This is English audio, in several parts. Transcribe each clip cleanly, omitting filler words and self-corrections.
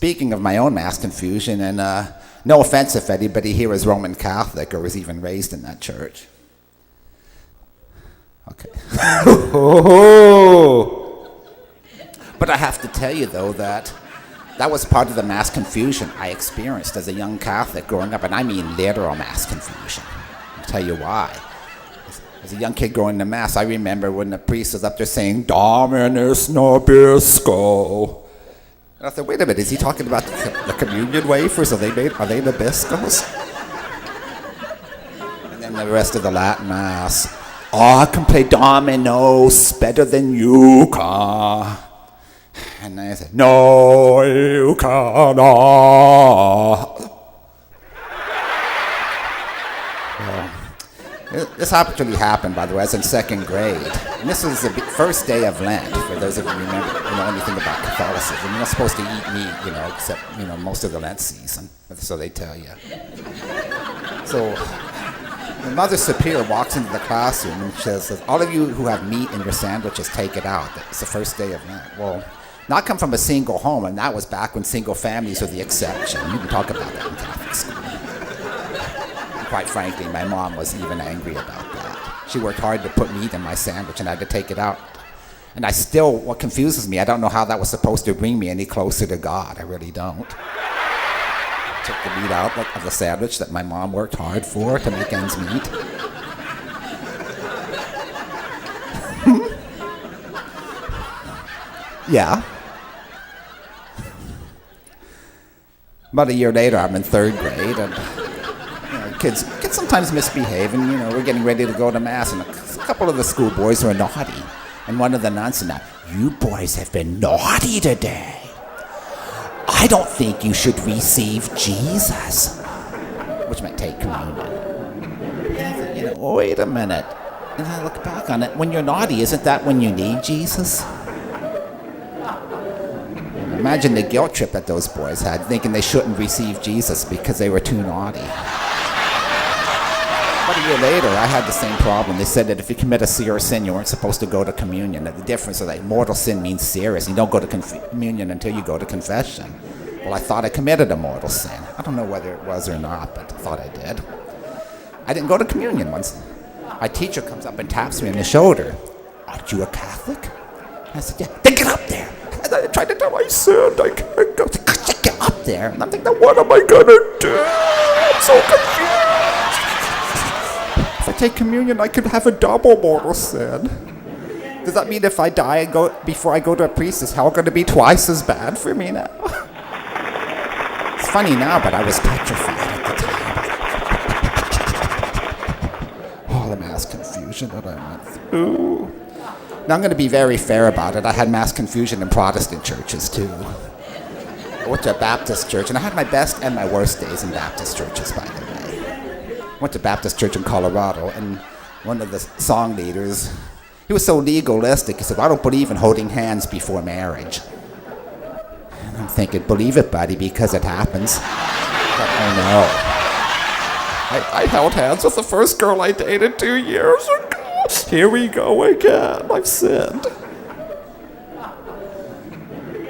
Speaking of my own mass confusion, and no offense if anybody here is Roman Catholic or was even raised in that church. Okay. But I have to tell you, though, that was part of the mass confusion I experienced as a young Catholic growing up, and I mean literal mass confusion. I'll tell you why. As a young kid going to mass, I remember when the priest was up there saying, Dominus Nabisco. And I thought, wait a minute, is he talking about the communion wafers? Are they Nabiscos? And then the rest of the Latin Mass. Oh, I can play dominoes better than you can. And I said, no, you cannot. This actually happened, by the way. I was in second grade. And this was the first day of Lent, for those of you who remember, know anything about Catholicism. You're not supposed to eat meat, except, most of the Lent season. So they tell you. So the Mother Superior walks into the classroom and says, all of you who have meat in your sandwiches, take it out. It's the first day of Lent. Well, not come from a single home, and that was back when single families were the exception. You can talk about that in Catholic school. Quite frankly, my mom was even angry about that. She worked hard to put meat in my sandwich, and I had to take it out. And what confuses me, I don't know how that was supposed to bring me any closer to God. I really don't. I took the meat out of the sandwich that my mom worked hard for to make ends meet. Yeah. About a year later, I'm in third grade, and kids sometimes misbehave, and we're getting ready to go to mass, and a couple of the school boys were naughty, and one of the nuns said, you boys have been naughty today. I don't think you should receive Jesus, which meant take communion. And I thought, wait a minute. And I look back on it, when you're naughty, isn't that when you need Jesus? Imagine the guilt trip that those boys had, thinking they shouldn't receive Jesus because they were too naughty. About a year later, I had the same problem. They said that if you commit a serious sin, you weren't supposed to go to communion. That the difference is that mortal sin means serious. You don't go to communion until you go to confession. Well, I thought I committed a mortal sin. I don't know whether it was or not, but I thought I did. I didn't go to communion once. My teacher comes up and taps me on the shoulder. Aren't you a Catholic? And I said, yeah. Then get up there. And I tried to tell my son, I can't go. Get up there. And I'm thinking, what am I going to do? I'm so confused. If I take communion, I could have a double mortal sin. Does that mean if I die before I go to a priest, is hell going to be twice as bad for me now? It's funny now, but I was petrified at the time. All the mass confusion that I went through. Now I'm going to be very fair about it. I had mass confusion in Protestant churches too. I went to a Baptist church, and I had my best and my worst days in Baptist churches, by the way. Went to Baptist church in Colorado, and one of the song leaders, he was so legalistic, he said, I don't believe in holding hands before marriage. And I'm thinking, believe it, buddy, because it happens. But, oh no. I held hands with the first girl I dated 2 years ago. Here we go again. I've sinned.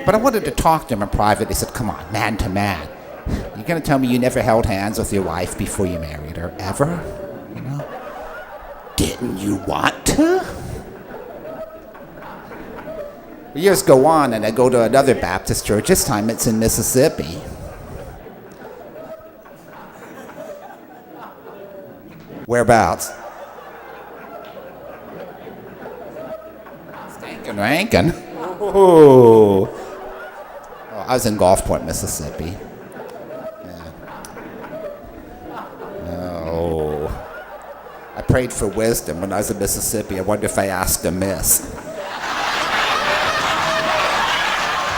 But I wanted to talk to him in private. He said, come on, man to man. You're going to tell me you never held hands with your wife before you married her, ever? Didn't you want to? Years go on, and I go to another Baptist church. This time it's in Mississippi. Whereabouts? Stankin' Rankin. Oh, I was in Gulfport, Mississippi. I prayed for wisdom when I was in Mississippi. I wonder if I asked amiss.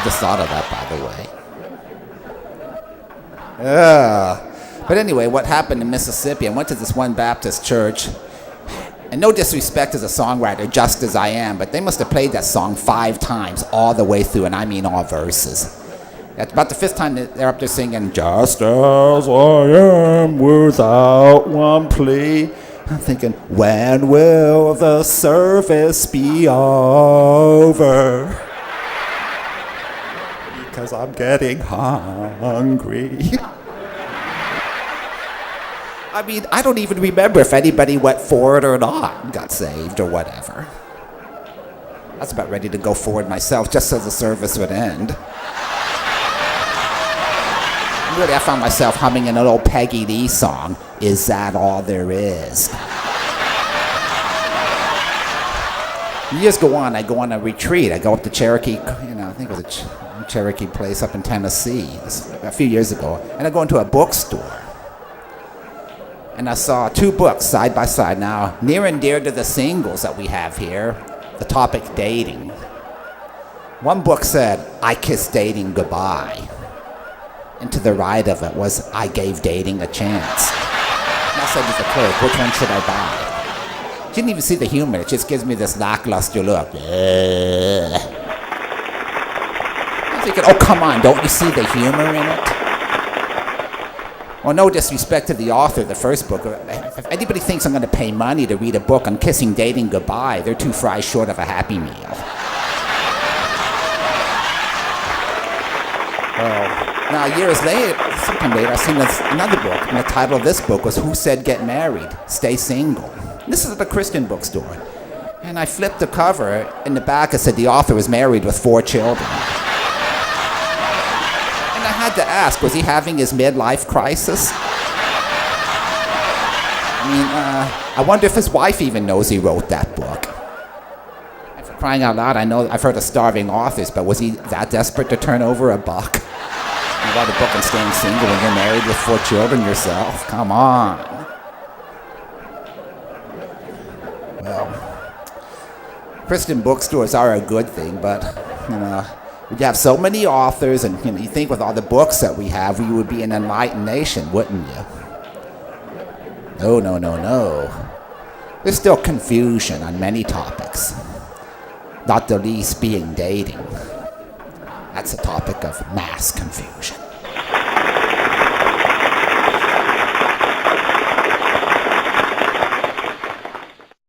Just thought of that, by the way. But anyway, what happened in Mississippi, I went to this one Baptist church, and no disrespect as a songwriter, just as I am, but they must have played that song 5 times all the way through, and I mean all verses. At about the 5th time, they're up there singing, just as I am without one plea. I'm thinking, when will the service be over? 'cause I'm getting hungry. I mean, I don't even remember if anybody went forward or not, got saved or whatever. I was about ready to go forward myself just so the service would end. Really, I found myself humming an old Peggy Lee song, Is That All There Is? Years go on, I go on a retreat. I go up to Cherokee, I think it was a Cherokee place up in Tennessee a few years ago, and I go into a bookstore. And I saw two books side by side. Now, near and dear to the singles that we have here, the topic dating. One book said, I Kissed Dating Goodbye. And to the right of it was, I Gave Dating a Chance. And I said to the clerk, which one should I buy? She didn't even see the humor. It just gives me this lackluster look. I'm thinking, oh, come on, don't you see the humor in it? Well, no disrespect to the author of the first book. If anybody thinks I'm going to pay money to read a book on kissing dating goodbye, they're two fries short of a Happy Meal. Well, now years later, sometime later, I seen another book, and the title of this book was Who Said Get Married? Stay Single. This is at a Christian bookstore. And I flipped the cover. In the back, it said the author was married with 4 children. And I had to ask, was he having his midlife crisis? I wonder if his wife even knows he wrote that book. And for crying out loud, I know I've heard of starving authors, but was he that desperate to turn over a buck? You write a book on staying single when you're married with 4 children yourself? Come on. Well, Christian bookstores are a good thing, but, we have so many authors, and you think with all the books that we have, we would be an enlightened nation, wouldn't you? No. There's still confusion on many topics, not the least being dating. That's a topic of mass confusion.